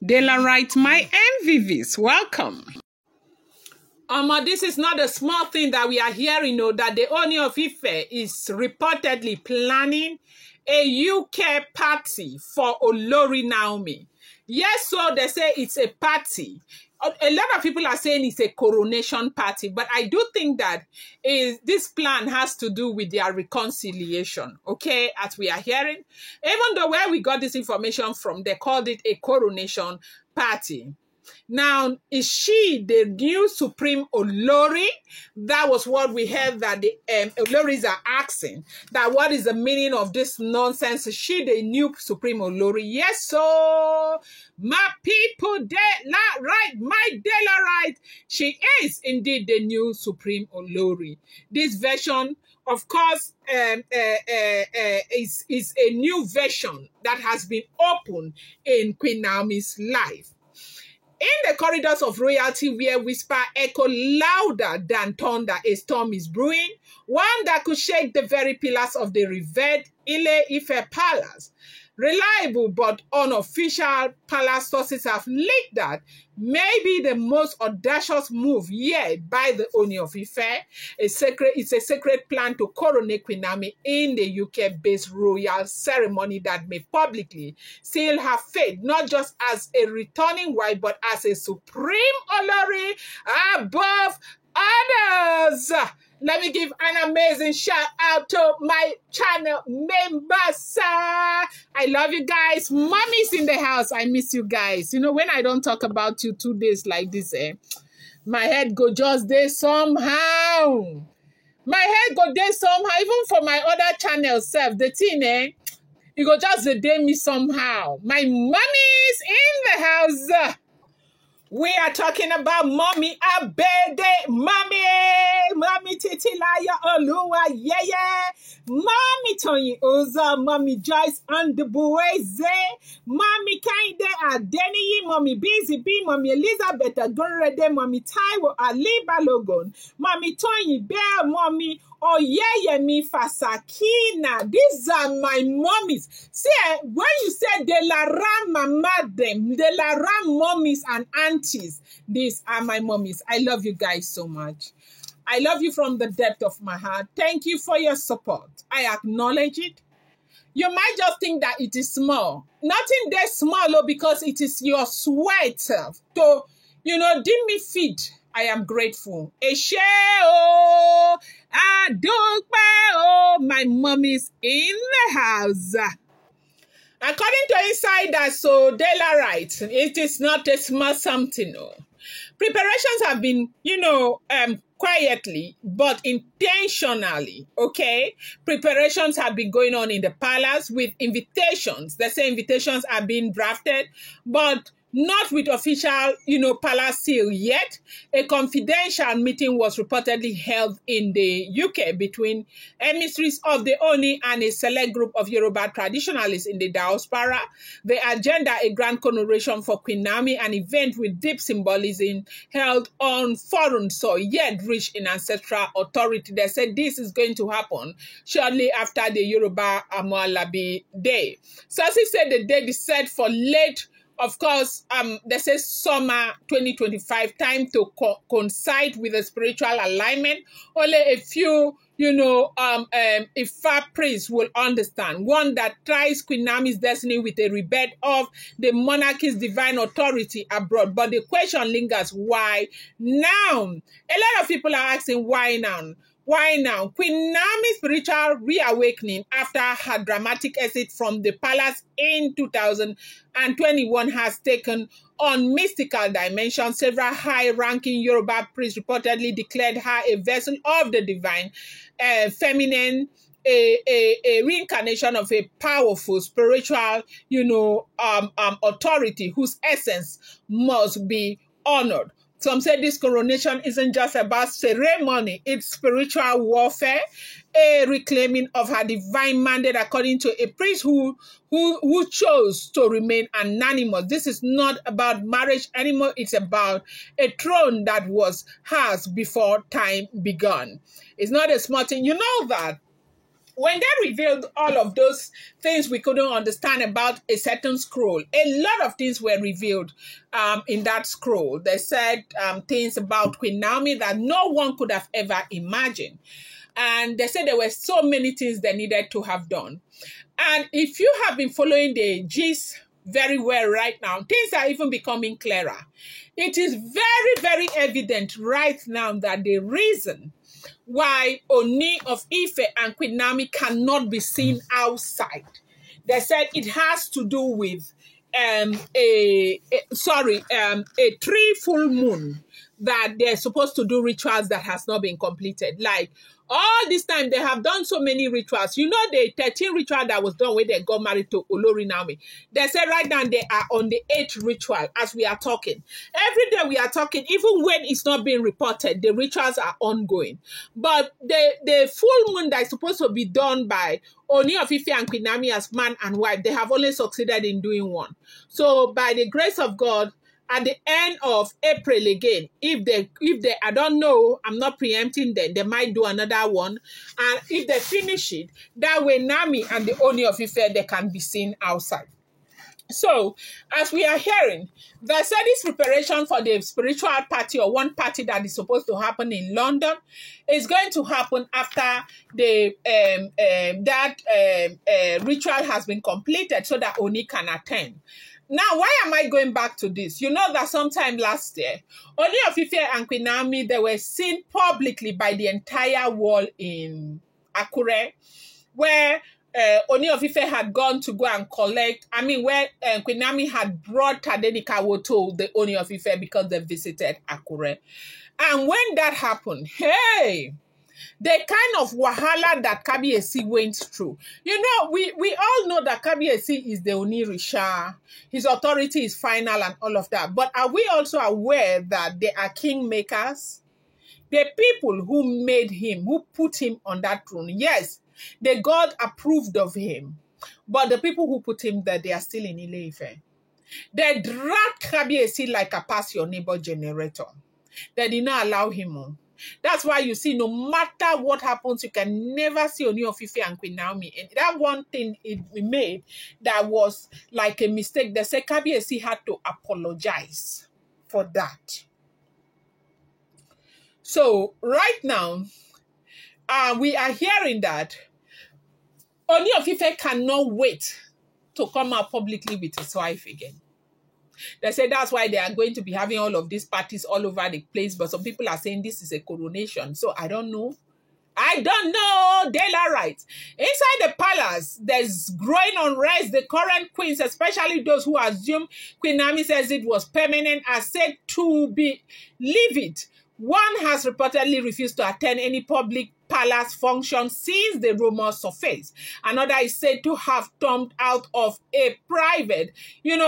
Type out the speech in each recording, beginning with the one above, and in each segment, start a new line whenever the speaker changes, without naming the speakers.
Daylight, my MVVs, welcome. This is not a small thing that we are hearing, that the Ooni of Ife is reportedly planning a UK party for Olori Naomi. Yes, so they say it's a party. A lot of people are saying it's a coronation party, but I do think that this plan has to do with their reconciliation, okay, as we are hearing. Even though where we got this information from, they called it a coronation party. Now, is she the new Supreme Olori? That was what we heard that the Oloris are asking. That what is the meaning of this nonsense? Is she the new Supreme Olori? Yes, so my people, right. She is indeed the new Supreme Olori. This version, of course, is a new version that has been opened in Queen Naomi's life. In the corridors of royalty where whisper echo louder than thunder, a storm is brewing, one that could shake the very pillars of the revered Ile-Ife Palace. Reliable but unofficial palace sources have leaked that maybe the most audacious move yet by the Ooni of Ife. It's a sacred plan to coronate Queen Naomi in the UK-based royal ceremony that may publicly seal her fate, not just as a returning wife, but as a supreme Olori above others. Let me give an amazing shout out to my channel members. I love you guys. Mommy's in the house. I miss you guys. You know, when I don't talk about you 2 days like this, my head go just there somehow. My head go there somehow. Even for my other channel self, the thing, you go just the day me somehow. My mommy's in the house. We are talking about Mommy Abede, Mommy Titilaya Oluwa, yeah. Mommy Tony Oza, Mommy Joyce Andubueze, Mommy Kainde Adeniyi, Mommy Busy B, Mommy Elizabeth Agorede, Mommy Taiwo Ali Balogun, Mommy Tony Bear, Mommy Oyeyemi Fasakina. These are my mommies. See, when you say de la ram mama them, de la ram mommies and aunties, these are my mommies. I love you guys so much. I love you from the depth of my heart. Thank you for your support. I acknowledge it. You might just think that it is small. Nothing there small, because it is your sweat to, dim me feed. I am grateful. Eshe o, adokpe o, my mommy's in the house. According to insiders, so daylight, it is not a small something. No. Preparations have been, quietly but intentionally, okay? Preparations have been going on in the palace with invitations. They say invitations are being drafted, but not with official, palace seal yet. A confidential meeting was reportedly held in the UK between emissaries of the Ooni and a select group of Yoruba traditionalists in the diaspora. The agenda, a grand coronation for Queen Naomi, an event with deep symbolism held on foreign soil, yet rich in ancestral authority. They said this is going to happen shortly after the Yoruba Amoalabi Day. Sources said the date is set for late, of course, they say summer 2025, time to coincide with the spiritual alignment. Only a few, Ifa priests will understand. One that tries Queen Naomi's destiny with a rebate of the monarchy's divine authority abroad. But the question lingers, why now? A lot of people are asking, why now? Why now? Queen Naomi's spiritual reawakening after her dramatic exit from the palace in 2021 has taken on mystical dimensions. Several high-ranking Yoruba priests reportedly declared her a vessel of the divine feminine, a reincarnation of a powerful spiritual, authority whose essence must be honored. Some say this coronation isn't just about ceremony, it's spiritual warfare, a reclaiming of her divine mandate according to a priest who chose to remain anonymous. This is not about marriage anymore, it's about a throne that was hers before time began. It's not a small thing. You know that when they revealed all of those things we couldn't understand about a certain scroll, a lot of things were revealed in that scroll. They said things about Queen Naomi that no one could have ever imagined. And they said there were so many things they needed to have done. And if you have been following the gist very well right now, things are even becoming clearer. It is very, very evident right now that the reason why Ooni of Ife and Queen Naomi cannot be seen outside, they said it has to do with a 3 full moon that they're supposed to do rituals that has not been completed. Like all this time, they have done so many rituals. You know, the 13 ritual that was done when they got married to Olori Naomi. They say right now they are on the 8th ritual as we are talking. Every day we are talking, even when it's not being reported, the rituals are ongoing. But the full moon that is supposed to be done by Ooni of Ife and Queen Naomi as man and wife, they have only succeeded in doing one. So by the grace of God, at the end of April again, if they, I don't know, I'm not preempting them, they might do another one. And if they finish it, that way Naomi and the Ooni of Ife, they can be seen outside. So, as we are hearing, they said this preparation for the spiritual party or one party that is supposed to happen in London is going to happen after the ritual has been completed so that Ooni can attend. Now, why am I going back to this? You know that sometime last year, Ooni of Ife and Queen Naomi, they were seen publicly by the entire world in Akure, where Ooni of Ife had gone to go and collect, where Queen Naomi had brought Tadenikawo to the Ooni of Ife because they visited Akure. And when that happened, hey, the kind of wahala that Kabiyesi went through. You know, we all know that Kabiyesi is the Onirisha. His authority is final and all of that. But are we also aware that they are kingmakers? The people who made him, who put him on that throne, yes, the God approved of him. But the people who put him there, they are still in Ile-Ife. They dragged Kabiyesi like a pass your neighbor generator. They did not allow him on. That's why you see, no matter what happens, you can never see Ooni of Ife and Queen Naomi. And that one thing it made that was like a mistake. They said Kabiyesi had to apologize for that. So right now, we are hearing that Ooni of Ife cannot wait to come out publicly with his wife again. They say that's why they are going to be having all of these parties all over the place. But some people are saying this is a coronation. So I don't know. Daylight rights. Inside the palace, there's growing unrest. The current queens, especially those who assume Queen Naomi says it was permanent, are said to be livid. One has reportedly refused to attend any public palace function since the rumors surfaced. Another is said to have stormed out of a private,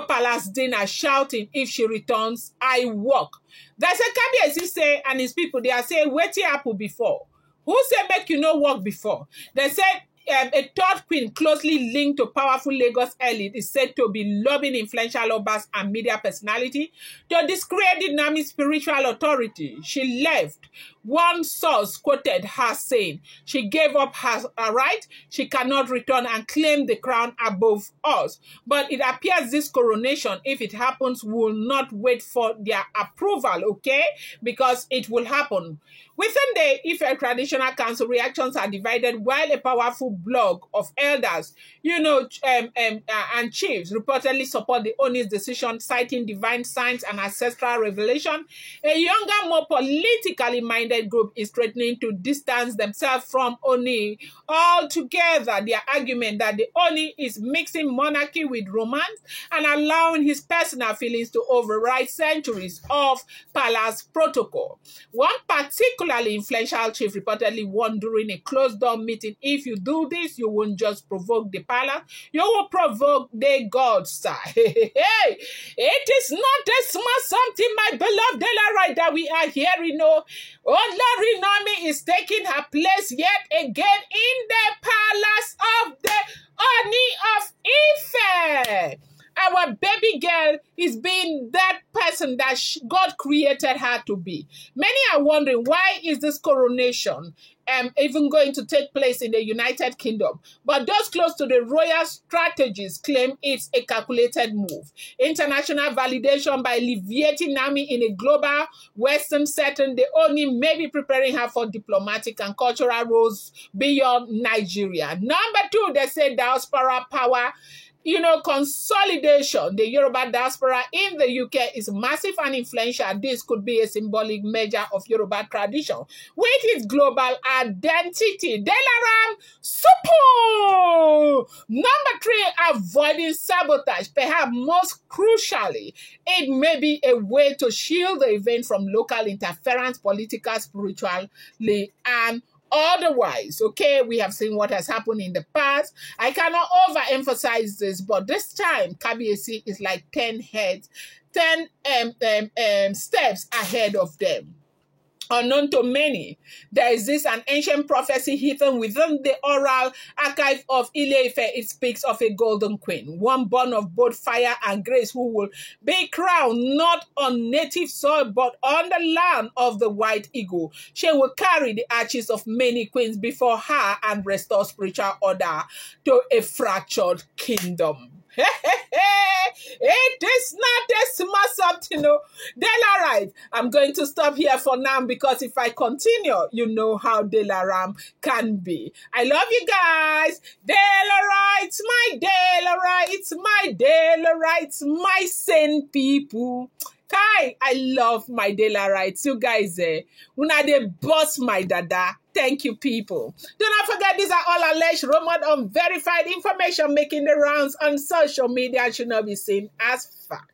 palace dinner shouting, "If she returns, I walk." That's a Kabiyesi say, and his people, they are saying, "Wetin happen before?" Who said make you no work before? They said a third queen closely linked to powerful Lagos elite is said to be lobbying influential obas and media personality to discredit Naomi's spiritual authority. She left. One source quoted her saying, "She gave up her right, she cannot return and claim the crown above us." But it appears this coronation, if it happens, will not wait for their approval, okay? Because it will happen. Within the Ife Traditional Council, reactions are divided while a powerful blog of elders, and chiefs reportedly support the Ooni's decision, citing divine signs and ancestral revelation. A younger, more politically minded group is threatening to distance themselves from Ooni altogether. Their argument that the Ooni is mixing monarchy with romance and allowing his personal feelings to override centuries of palace protocol. One particularly influential chief reportedly warned during a closed-door meeting, "If you do this, you won't just provoke the palace, you will provoke the gods, sir." Hey, it is not a small something, my beloved Delaroy, that we are hearing. Olori Naomi is taking her place yet again in the palace of the Ooni of Ife. Our baby girl is being that person person that God created her to be. Many are wondering, why is this coronation even going to take place in the United Kingdom? But those close to the royal strategies claim it's a calculated move. International validation by alleviating Naomi in a global Western setting, the Ooni may be preparing her for diplomatic and cultural roles beyond Nigeria. Number two, they say diaspora power. Consolidation. The Yoruba diaspora in the UK is massive and influential. This could be a symbolic measure of Yoruba tradition with its global identity. Delaram Supu! Number three, avoiding sabotage. Perhaps most crucially, it may be a way to shield the event from local interference, political, spiritually, and otherwise. Okay, we have seen what has happened in the past. I cannot overemphasize this, but this time Kabiyesi is like 10 steps ahead of them. Unknown to many, there is an ancient prophecy hidden within the oral archive of Ile-Ife. It speaks of a golden queen, one born of both fire and grace, who will be crowned not on native soil but on the land of the white eagle. She will carry the arches of many queens before her and restore spiritual order to a fractured kingdom. It is not a small something, Delaram. I'm going to stop here for now, because if I continue, you know how Delaram can be. I love you guys. Delaram, my Delaram, my sane people. Kai, I love my Delaram. You guys, una dey boss my dada. Thank you, people. Do not forget, these are all alleged, rumored, unverified information making the rounds on social media and should not be seen as fact.